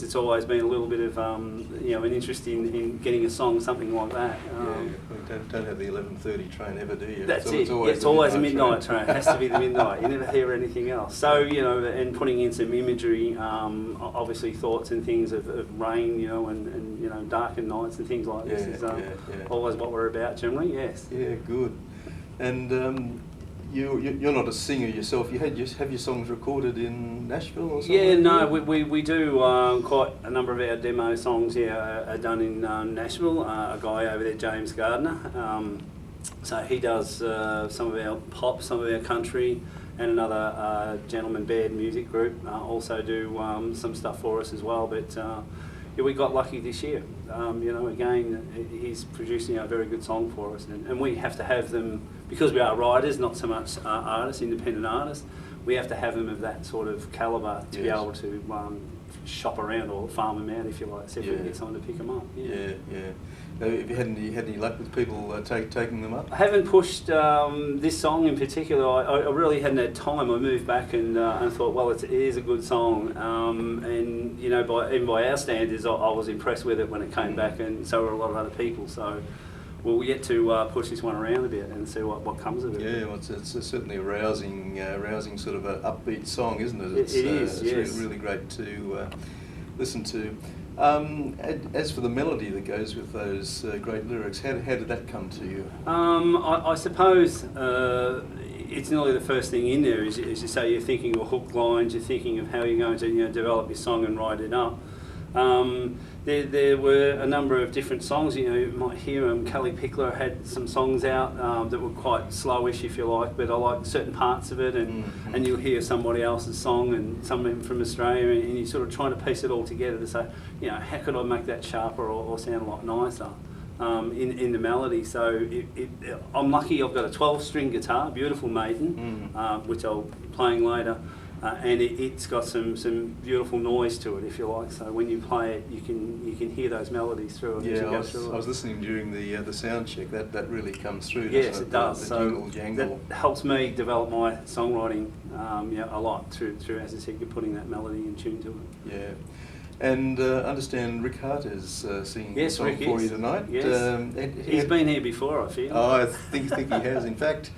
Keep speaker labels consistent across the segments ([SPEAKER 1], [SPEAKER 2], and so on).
[SPEAKER 1] It's always been a little bit of an interest in getting a song, something like that.
[SPEAKER 2] We don't have the 11:30 train ever, do you?
[SPEAKER 1] That's
[SPEAKER 2] so
[SPEAKER 1] it. It's always a midnight train. It has to be the midnight. You never hear anything else. So and putting in some imagery, obviously thoughts and things of rain, and darkened nights and things like this is always what we're about generally. Yes.
[SPEAKER 2] Yeah, good. And you're not a singer yourself. You have your songs recorded in Nashville or something?
[SPEAKER 1] Yeah, no, we do quite a number of our demo songs. Are done in Nashville. A guy over there, James Gardner. So he does some of our pop, some of our country, and another gentleman band music group also do some stuff for us as well. But we got lucky this year. Again, he's producing a very good song for us, and we have to have them because we are writers, not so much artists, independent artists. We have to have them of that sort of calibre to be able to shop around or farm them out, if you like. See if we can get someone to pick them up. Yeah.
[SPEAKER 2] Have you had any luck with people taking them up?
[SPEAKER 1] I haven't pushed this song in particular. I really hadn't had time. I moved back and thought, well, it is a good song, and even by our standards, I was impressed with it when it came back, and so were a lot of other people. So we'll yet to push this one around a bit and see what comes of it.
[SPEAKER 2] Yeah, well, it's certainly a rousing sort of an upbeat song, isn't it?
[SPEAKER 1] It is. Yes.
[SPEAKER 2] It's really great to listen to. As for the melody that goes with those great lyrics, how did that come to you?
[SPEAKER 1] I suppose it's nearly the first thing in there. As you say, you're thinking of hook lines, you're thinking of how you're going to develop your song and write it up. There were a number of different songs. You might hear Kelly Pickler had some songs out that were quite slowish, if you like, but I like certain parts of it, and you'll hear somebody else's song and someone from Australia, and you're sort of trying to piece it all together to say, how could I make that sharper or sound a lot nicer in the melody. So I'm lucky I've got a 12-string guitar, beautiful Maiden, which I'll be playing later. And it's got some beautiful noise to it, if you like. So when you play it, you can hear those melodies through it.
[SPEAKER 2] Yeah, I was listening during the sound check. That really comes through.
[SPEAKER 1] Yes, it does.
[SPEAKER 2] The
[SPEAKER 1] so
[SPEAKER 2] jingle jangle.
[SPEAKER 1] That helps me develop my songwriting a lot through, as I said, you're putting that melody in tune to it.
[SPEAKER 2] Yeah. And understand Rick Hart is singing a song for you tonight.
[SPEAKER 1] Yes. He's been here before, I feel.
[SPEAKER 2] Oh, I think he has. In fact,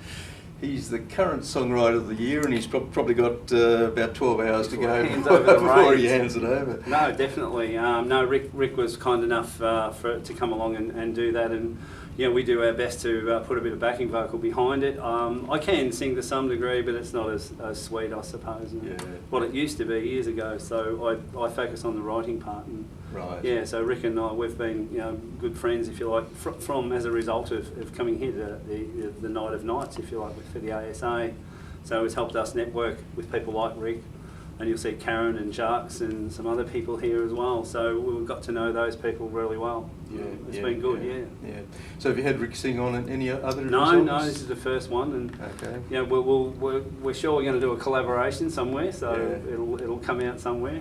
[SPEAKER 2] he's the current songwriter of the year, and he's probably got about 12 hours to go before he hands it over.
[SPEAKER 1] No, definitely. Rick was kind enough to come along and do that, and we do our best to put a bit of backing vocal behind it. I can sing to some degree, but it's not as sweet, I suppose, what it used to be years ago. So I focus on the writing part. And
[SPEAKER 2] right.
[SPEAKER 1] Yeah, so Rick and I, we've been good friends, if you like, from as a result of coming here to the Night of Nights, if you like, for the ASA. So it's helped us network with people like Rick, and you'll see Karen and Jacques and some other people here as well. So we've got to know those people really well.
[SPEAKER 2] Yeah,
[SPEAKER 1] it's been good. Yeah.
[SPEAKER 2] So have you had Rick sing on any other?
[SPEAKER 1] No, this is the first one, and
[SPEAKER 2] okay.
[SPEAKER 1] We're sure we're going to do a collaboration somewhere, so it'll come out somewhere.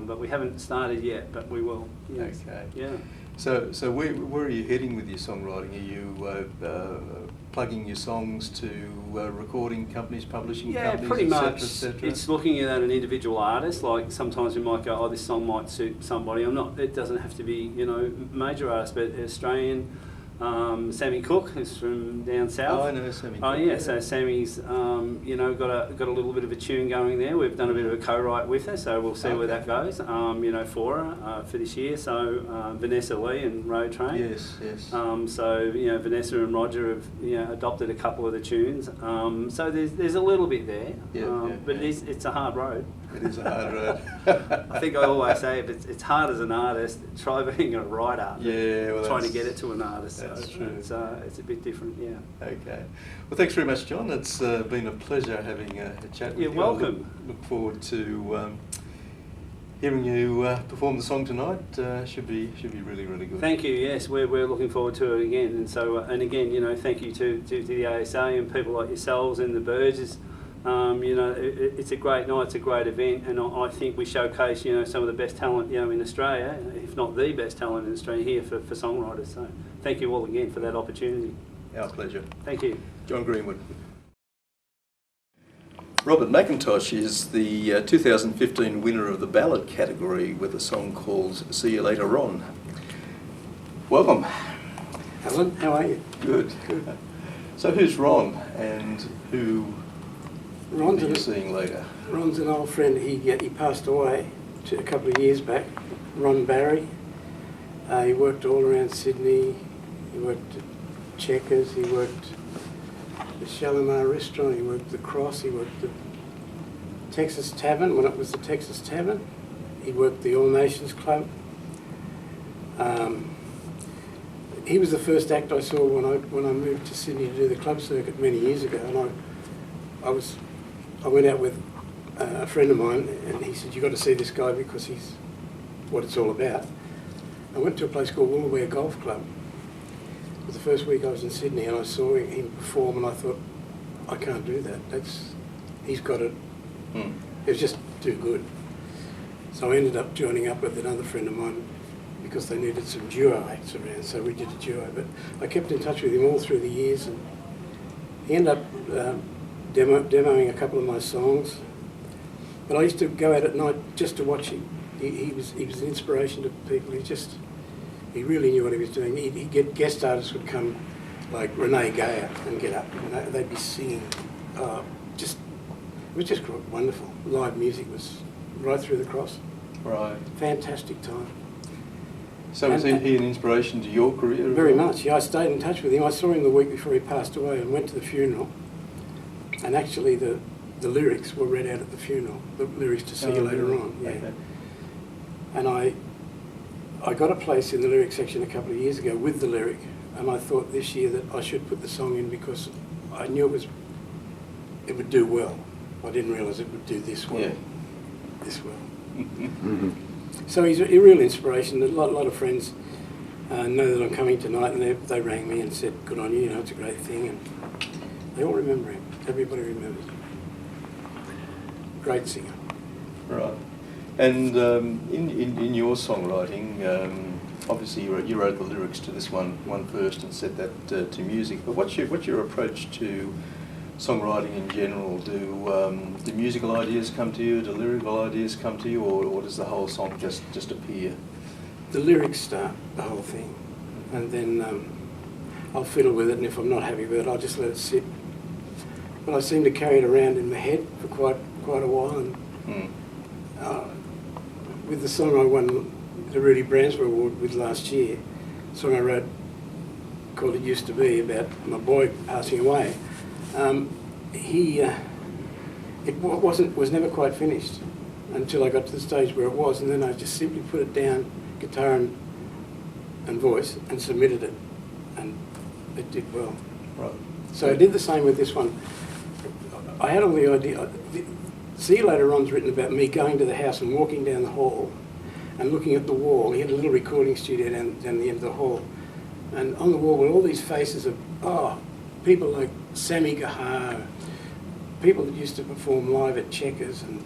[SPEAKER 1] But we haven't started yet, but we will. Yes.
[SPEAKER 2] Okay.
[SPEAKER 1] Yeah.
[SPEAKER 2] So where are you heading with your songwriting? Are you plugging your songs to recording companies, publishing companies,
[SPEAKER 1] pretty much.
[SPEAKER 2] Et cetera?
[SPEAKER 1] It's looking at an individual artist. Like sometimes we might go, oh, this song might suit somebody. It doesn't have to be major artists, but Australian. Sammy Cook is from down south.
[SPEAKER 2] Oh, I know Sammy.
[SPEAKER 1] Oh yeah, so Sammy's got a little bit of a tune going there. We've done a bit of a co-write with her, so we'll see where that goes. For her for this year. So Vanessa Lee and Road Train.
[SPEAKER 2] Yes.
[SPEAKER 1] So Vanessa and Roger have adopted a couple of the tunes. So there's a little bit there. But it's a hard road.
[SPEAKER 2] It is a hard road.
[SPEAKER 1] I think I always say if it's hard as an artist, try being a writer.
[SPEAKER 2] Yeah, well,
[SPEAKER 1] trying to get it to an artist.
[SPEAKER 2] That's true.
[SPEAKER 1] It's a bit different, yeah.
[SPEAKER 2] Okay. Well, thanks very much, John. It's been a pleasure having a chat with you.
[SPEAKER 1] You're welcome.
[SPEAKER 2] Look forward to hearing you perform the song tonight. Should be really, really good.
[SPEAKER 1] Thank you. Yes, we're looking forward to it again. And so again, thank you to the ASA and people like yourselves and the Burges. It's a great night, it's a great event, and I think we showcase, some of the best talent, in Australia, if not the best talent in Australia here for songwriters. So thank you all again for that opportunity.
[SPEAKER 2] Our pleasure.
[SPEAKER 1] Thank you.
[SPEAKER 2] John Greenwood. Robert McIntosh is the 2015 winner of the ballad category with a song called See You Later On. Welcome.
[SPEAKER 3] Alan, how are you?
[SPEAKER 2] Good. So who's Ron and who are you seeing later?
[SPEAKER 3] Ron's an old friend. He passed away a couple of years back. Ron Barry. He worked all around Sydney. He worked at Checkers. He worked at the Shalimar restaurant. He worked at the Cross. He worked at the Texas Tavern when it was the Texas Tavern. He worked the All Nations Club. He was the first act I saw when I moved to Sydney to do the club circuit many years ago, and I went out with a friend of mine, and he said, "You've got to see this guy because he's what it's all about." I went to a place called Wollaware Golf Club. It was the first week I was in Sydney, and I saw him perform, and I thought, I can't do that. He's got it. It was just too good. So I ended up joining up with another friend of mine because they needed some duo acts around, so we did a duo. But I kept in touch with him all through the years, and he ended up demoing a couple of my songs. But I used to go out at night just to watch him. He was an inspiration to people. He really knew what he was doing. He'd get guest artists would come, like Renee Gayer, and get up. And they'd be singing. It was just wonderful. Live music was right through the Cross.
[SPEAKER 2] Right.
[SPEAKER 3] Fantastic time.
[SPEAKER 2] So was he an inspiration to your career?
[SPEAKER 3] Very much. Yeah, I stayed in touch with him. I saw him the week before he passed away and went to the funeral. And actually the lyrics were read out at the funeral. The lyrics to See You Later On. Yeah. Okay. And I got a place in the lyric section a couple of years ago with the lyric, and I thought this year that I should put the song in because I knew it would do well. I didn't realise it would do this well. Yeah. This well. So he's a real inspiration. A lot of friends know that I'm coming tonight, and they rang me and said, "Good on you, it's a great thing." And they all remember him. Everybody remembers him. Great singer.
[SPEAKER 2] Right. And in your songwriting, obviously you wrote the lyrics to this one first and set that to music. But what's your approach to songwriting in general? Do musical ideas come to you? Do lyrical ideas come to you, or does the whole song just appear?
[SPEAKER 3] The lyrics start the whole thing, and then I'll fiddle with it. And if I'm not happy with it, I'll just let it sit. But I seem to carry it around in my head for quite a while. And with the song I won the Rudy Bransford Award with last year, a song I wrote called "It Used to Be" about my boy passing away. It was never quite finished until I got to the stage where it was, and then I just simply put it down, guitar and voice, and submitted it, and it did well.
[SPEAKER 2] Right.
[SPEAKER 3] So I did the same with this one. I had all the idea. See You Later On's written about me going to the house and walking down the hall and looking at the wall. He had a little recording studio down the end of the hall, and on the wall were all these faces of people like Sammy Gahar, people that used to perform live at Checkers, and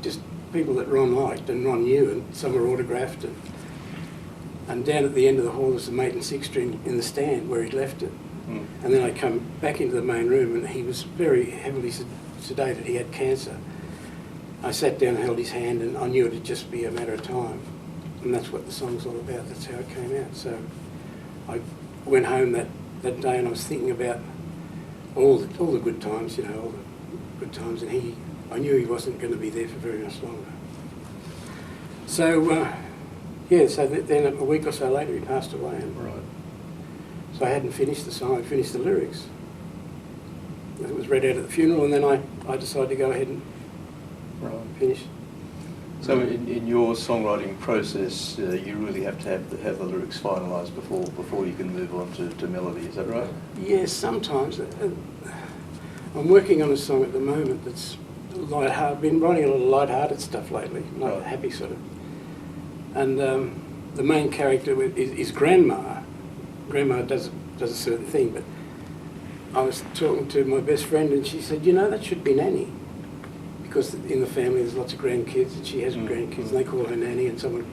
[SPEAKER 3] just people that Ron liked and Ron knew, and some were autographed. And down at the end of the hall was the mate and six string in the stand where he'd left it. And then I come back into the main room, and he was very heavily sedated. He had cancer. I sat down and held his hand, and I knew it'd just be a matter of time. And that's what the song's all about. That's how it came out. So I went home that day, and I was thinking about all the good times, all the good times. And I knew he wasn't going to be there for very much longer. So so then a week or so later he passed away.
[SPEAKER 2] Right.
[SPEAKER 3] So I hadn't finished the song, I finished the lyrics. It was read out at the funeral, and then I decided to go ahead and finish.
[SPEAKER 2] So in your songwriting process, you really have to have the lyrics finalised before you can move on to melody, is that right?
[SPEAKER 3] Yes, sometimes. I'm working on a song at the moment that's light-hearted. I've been writing a lot of light-hearted stuff lately, not happy sort of. And the main character is Grandma. Grandma does a certain thing, but I was talking to my best friend, and she said, that should be Nanny. Because in the family there's lots of grandkids, and she has grandkids, and they call her Nanny, and someone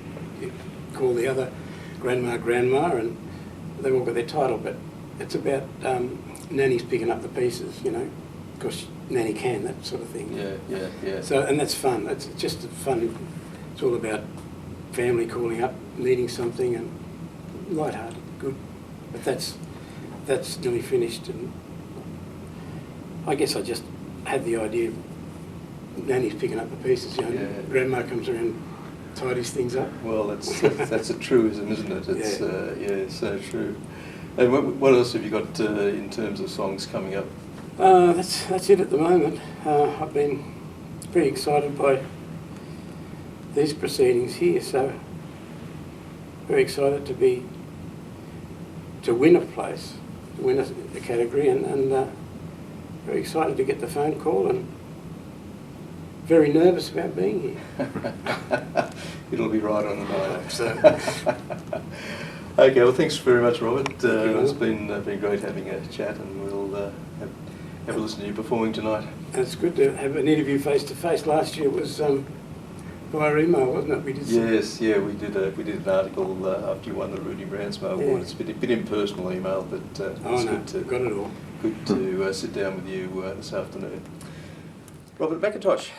[SPEAKER 3] call the other Grandma, and they've all got their title, but it's about Nanny's picking up the pieces, because Nanny can, that sort of thing.
[SPEAKER 2] Yeah.
[SPEAKER 3] So, and that's fun. It's just fun. It's all about family calling up, needing something, and lighthearted, good. But that's nearly finished, and I guess I just had the idea. Nanny's picking up the pieces, you know.
[SPEAKER 2] Yeah.
[SPEAKER 3] Grandma comes around, tidies things up.
[SPEAKER 2] Well, that's a truism, isn't it? It's it's so true. And what else have you got in terms of songs coming up?
[SPEAKER 3] That's it at the moment. I've been pretty excited by these proceedings here, so very excited to win a place, to win a category, and very excited to get the phone call, and very nervous about being here.
[SPEAKER 2] It'll be right on the
[SPEAKER 3] I
[SPEAKER 2] night.
[SPEAKER 3] hope so.
[SPEAKER 2] Okay, well, thanks very much, Robert.
[SPEAKER 3] you,
[SPEAKER 2] It's been great having a chat, and we'll have a listen to you performing tonight.
[SPEAKER 3] And it's good to have an interview face to face. Last year was via email, wasn't it? We did.
[SPEAKER 2] Yes, yeah, we did an article after you won the Rudy Brandsma Award.
[SPEAKER 3] Yeah.
[SPEAKER 2] It's a bit impersonal email, but it's
[SPEAKER 3] got it all.
[SPEAKER 2] good to sit down with you this afternoon. Robert McIntosh.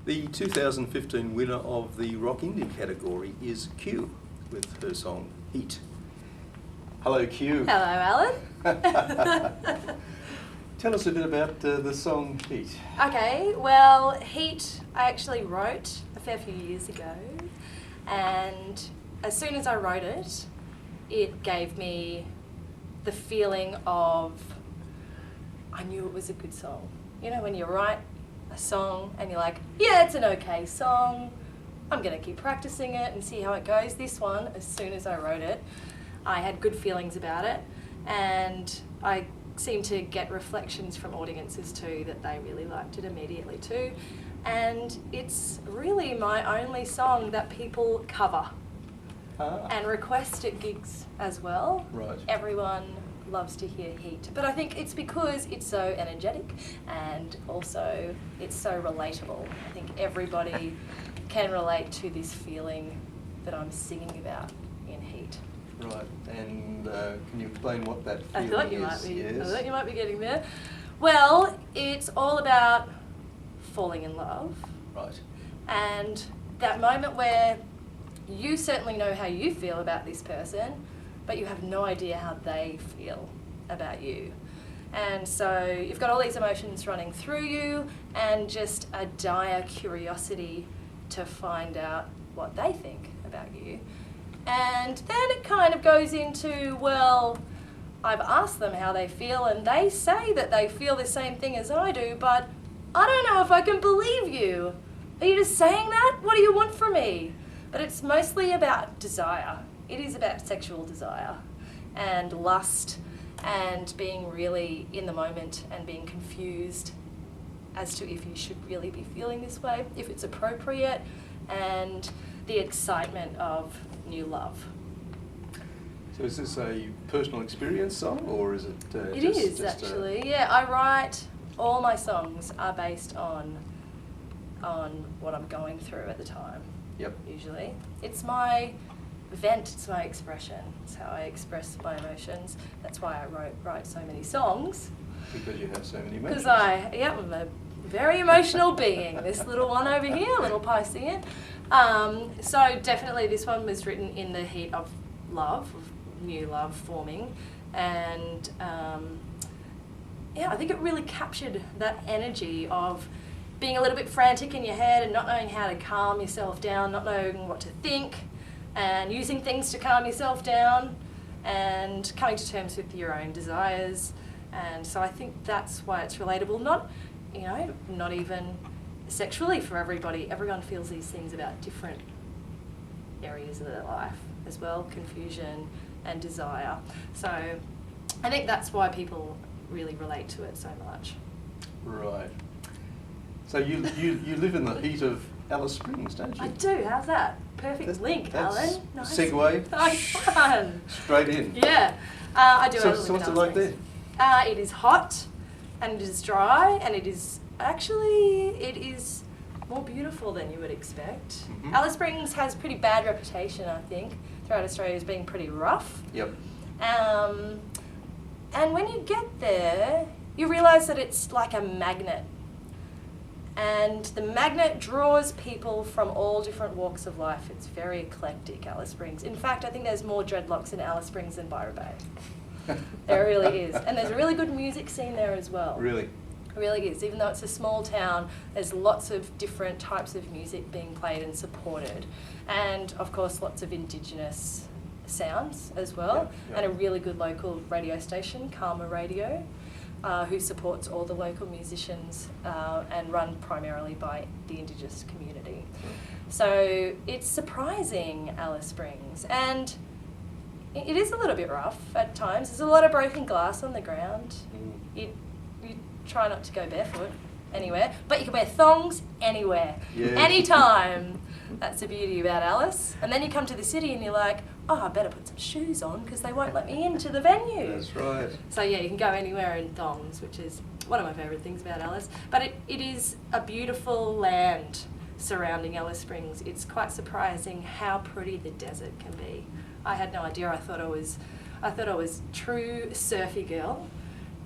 [SPEAKER 2] The 2015 winner of the Rock Indie category is Q, with her song Heat. Hello, Q.
[SPEAKER 4] Hello, Alan.
[SPEAKER 2] Tell us a bit about the song Heat.
[SPEAKER 4] Okay, well, Heat I actually wrote a fair few years ago, and as soon as I wrote it, it gave me the feeling of I knew it was a good song. You know, when you write a song and you're like, yeah, it's an okay song, I'm going to keep practicing it and see how it goes. This one, as soon as I wrote it, I had good feelings about it, and I seemed to get reflections from audiences too that they really liked it immediately too. And it's really my only song that people cover and request at gigs as well.
[SPEAKER 2] Right.
[SPEAKER 4] Everyone loves to hear Heat, but I think it's because it's so energetic and also it's so relatable. I think everybody can relate to this feeling that I'm singing about in Heat.
[SPEAKER 2] Right, and can you explain what that
[SPEAKER 4] I
[SPEAKER 2] feeling
[SPEAKER 4] thought you
[SPEAKER 2] is?
[SPEAKER 4] might be.
[SPEAKER 2] Yes.
[SPEAKER 4] I thought you might be getting there. Well, it's all about falling in love,
[SPEAKER 2] Right.
[SPEAKER 4] and that moment where you certainly know how you feel about this person, but you have no idea how they feel about you. And so you've got all these emotions running through you, and just a dire curiosity to find out what they think about you. And then it kind of goes into, well, I've asked them how they feel, and they say that they feel the same thing as I do, but I don't know if I can believe you. Are you just saying that? What do you want from me? But it's mostly about desire. It is about sexual desire and lust and being really in the moment and being confused as to if you should really be feeling this way, if it's appropriate, and the excitement of new love.
[SPEAKER 2] So is this a personal experience song, or is it
[SPEAKER 4] It
[SPEAKER 2] just,
[SPEAKER 4] is actually, yeah. I write, all my songs are based on what I'm going through at the time.
[SPEAKER 2] Yep.
[SPEAKER 4] Usually. It's my vent, it's my expression. It's how I express my emotions. That's why I write so many songs.
[SPEAKER 2] Because you have so many emotions.
[SPEAKER 4] Because I'm a very emotional being. This little one over here, little Piscean. So definitely this one was written in the heat of love, of new love forming. And I think it really captured that energy of being a little bit frantic in your head and not knowing how to calm yourself down, not knowing what to think, and using things to calm yourself down, and coming to terms with your own desires. And so I think that's why it's relatable. Not even sexually for everybody. Everyone feels these things about different areas of their life as well, confusion and desire. So I think that's why people really relate to it so much.
[SPEAKER 2] Right. So you live in the heat of Alice Springs, don't you?
[SPEAKER 4] I do. How's that? Perfect link,
[SPEAKER 2] that's
[SPEAKER 4] Alan. Nice.
[SPEAKER 2] Segue.
[SPEAKER 4] Nice one.
[SPEAKER 2] Straight in.
[SPEAKER 4] Yeah. I do.
[SPEAKER 2] So,
[SPEAKER 4] live
[SPEAKER 2] so
[SPEAKER 4] in
[SPEAKER 2] what's it
[SPEAKER 4] Alice
[SPEAKER 2] like there?
[SPEAKER 4] Springs. It is hot, and it is dry, and it is more beautiful than you would expect.
[SPEAKER 2] Mhm.
[SPEAKER 4] Alice Springs has pretty bad reputation, I think, throughout Australia as being pretty rough.
[SPEAKER 2] Yep.
[SPEAKER 4] And when you get there, you realise that it's like a magnet. And the magnet draws people from all different walks of life. It's very eclectic, Alice Springs. In fact, I think there's more dreadlocks in Alice Springs than Byron Bay. There really is. And there's a really good music scene there as well.
[SPEAKER 2] Really?
[SPEAKER 4] It really is. Even though it's a small town, there's lots of different types of music being played and supported. And, of course, lots of Indigenous sounds as well.
[SPEAKER 2] Yeah.
[SPEAKER 4] And a really good local radio station, Karma Radio, who supports all the local musicians and run primarily by the Indigenous community. So it's surprising, Alice Springs. And it is a little bit rough at times. There's a lot of broken glass on the ground. You try not to go barefoot anywhere, but you can wear thongs anywhere, anytime. That's the beauty about Alice. And then you come to the city and you're like, oh, I better put some shoes on because they won't let me into the venue.
[SPEAKER 2] That's right.
[SPEAKER 4] So yeah, you can go anywhere in thongs, which is one of my favourite things about Alice. But it is a beautiful land surrounding Alice Springs. It's quite surprising how pretty the desert can be. I had no idea. I thought I was true surfy girl,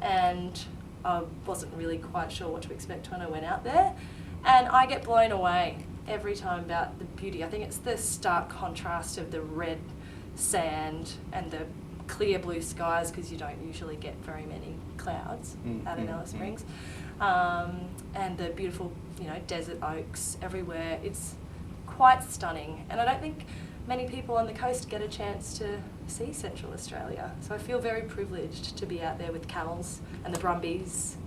[SPEAKER 4] and I wasn't really quite sure what to expect when I went out there. And I get blown away every time about the beauty. I think it's the stark contrast of the red sand and the clear blue skies, because you don't usually get very many clouds out in Alice Springs, and the beautiful, desert oaks everywhere. It's quite stunning, and I don't think many people on the coast get a chance to see Central Australia. So I feel very privileged to be out there with camels and the Brumbies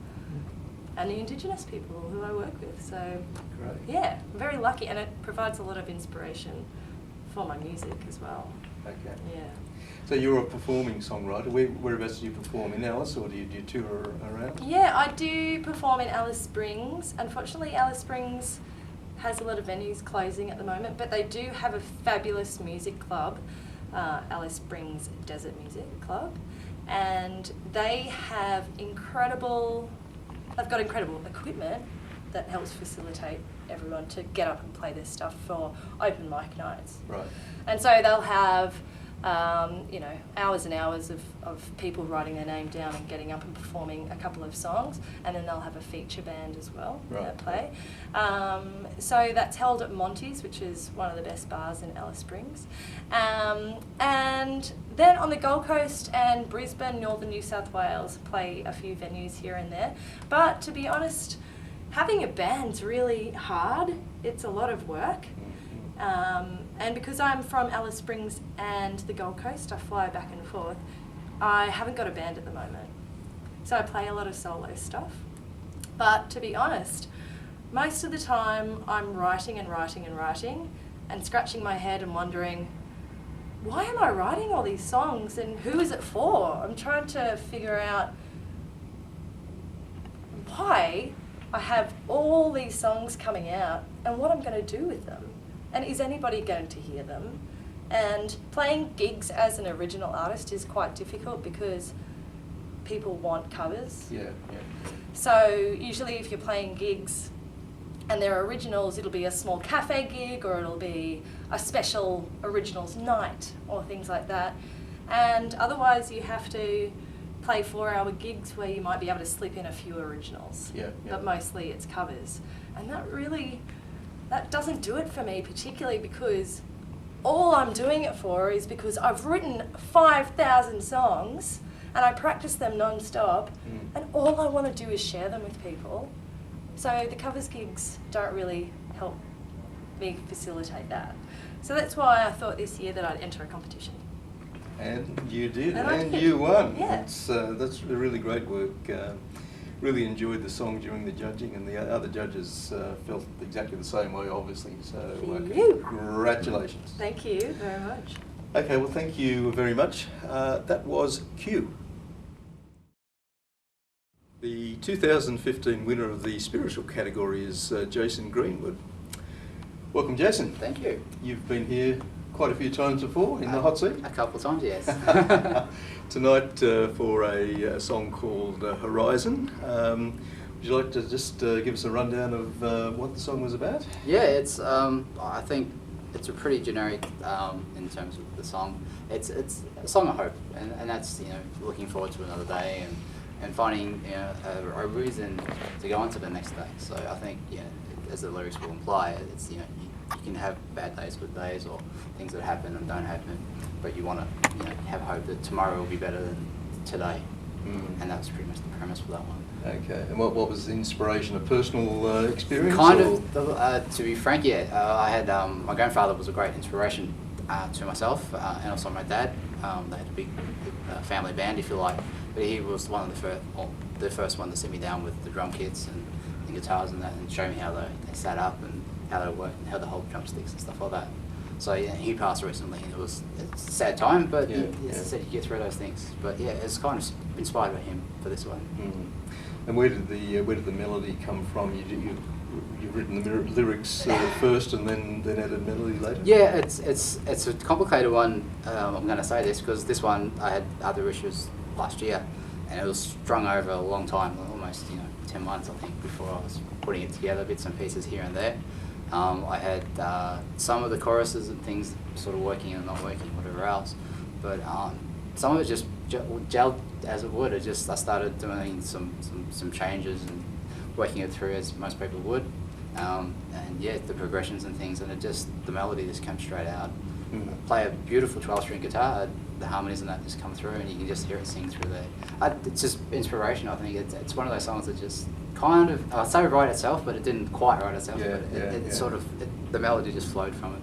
[SPEAKER 4] and the Indigenous people who I work with. So
[SPEAKER 2] Great.
[SPEAKER 4] yeah, I'm very lucky, and it provides a lot of inspiration for my music as well.
[SPEAKER 2] Okay.
[SPEAKER 4] Yeah.
[SPEAKER 2] So you're a performing songwriter. Whereabouts do you perform? In Alice, or do you tour around?
[SPEAKER 4] Yeah, I do perform in Alice Springs. Unfortunately, Alice Springs has a lot of venues closing at the moment, but they do have a fabulous music club, Alice Springs Desert Music Club, and they've got incredible equipment that helps facilitate everyone to get up and play their stuff for open mic nights.
[SPEAKER 2] Right.
[SPEAKER 4] And so they'll have, hours and hours of people writing their name down and getting up and performing a couple of songs, and then they'll have a feature band as well that play. So that's held at Monty's, which is one of the best bars in Alice Springs. And then on the Gold Coast and Brisbane, Northern New South Wales, play a few venues here and there. But to be honest, having a band's really hard. It's a lot of work. And because I'm from Alice Springs and the Gold Coast, I fly back and forth, I haven't got a band at the moment. So I play a lot of solo stuff. But to be honest, most of the time I'm writing and scratching my head and wondering, why am I writing all these songs and who is it for? I'm trying to figure out why I have all these songs coming out and what I'm going to do with them. And is anybody going to hear them? And playing gigs as an original artist is quite difficult because people want covers.
[SPEAKER 2] Yeah.
[SPEAKER 4] So usually if you're playing gigs and they're originals, it'll be a small cafe gig, or it'll be a special originals night or things like that. And otherwise you have to play 4-hour gigs where you might be able to slip in a few originals.
[SPEAKER 2] Yeah.
[SPEAKER 4] But mostly it's covers. And that doesn't do it for me, particularly because all I'm doing it for is because I've written 5,000 songs and I practice them non-stop, and all I want to do is share them with people. So the covers gigs don't really help me facilitate that. So that's why I thought this year that I'd enter a competition.
[SPEAKER 2] And you did,
[SPEAKER 4] And I
[SPEAKER 2] and
[SPEAKER 4] did.
[SPEAKER 2] you won.
[SPEAKER 4] Yeah.
[SPEAKER 2] That's really great work. Really enjoyed the song during the judging, and the other judges felt exactly the same way, obviously. So
[SPEAKER 4] Thank you.
[SPEAKER 2] Congratulations.
[SPEAKER 4] Thank you very much.
[SPEAKER 2] Okay, well, thank you very much. That was Q. The 2015 winner of the spiritual category is Jason Greenwood. Welcome, Jason.
[SPEAKER 5] Thank you.
[SPEAKER 2] You've been here quite a few times before in the hot seat.
[SPEAKER 5] A couple of times, yes.
[SPEAKER 2] Tonight for a song called Horizon. Would you like to just give us a rundown of what the song was about?
[SPEAKER 5] Yeah, it's I think it's a pretty generic in terms of the song. It's a song of hope, and that's, you know, looking forward to another day and finding, you know, a reason to go on to the next day. So I think, you know, as the lyrics will imply, it's, you know, you can have bad days, good days, or things that happen and don't happen, but you want to, you know, have hope that tomorrow will be better than today. And that's pretty much the premise for that one.
[SPEAKER 2] Okay, and what was the inspiration? A personal experience?
[SPEAKER 5] Kind
[SPEAKER 2] or?
[SPEAKER 5] of, to be frank, yeah. I had, my grandfather was a great inspiration to myself, and also my dad. They had a big family band, if you like, but he was one of the first one to sit me down with the drum kits and the guitars and that, and show me how they sat up and how they worked and how they hold drumsticks and stuff like that. So yeah, he passed recently, and it's a sad time, but as I said, you get through those things. But yeah, it's kind of inspired by him for this one.
[SPEAKER 2] And where did the melody come from? You've written the lyrics first, and then added melody later.
[SPEAKER 5] Yeah, it's a complicated one. I'm going to say this because this one I had other issues last year, and it was strung over a long time, almost 10 months I think, before I was putting it together, bits and pieces here and there. I had some of the choruses and things sort of working and not working, whatever else, but some of it just gelled as it would. I started doing some changes and working it through as most people would, and yeah, the progressions and things, and the melody just came straight out. Play a beautiful 12-string guitar, the harmonies and that just come through, and you can just hear it sing through there. It's just inspiration, I think. It's one of those songs that just kind of, I'd say write itself, but it didn't quite write itself.
[SPEAKER 2] Yeah,
[SPEAKER 5] But it sort of, the melody just flowed from it.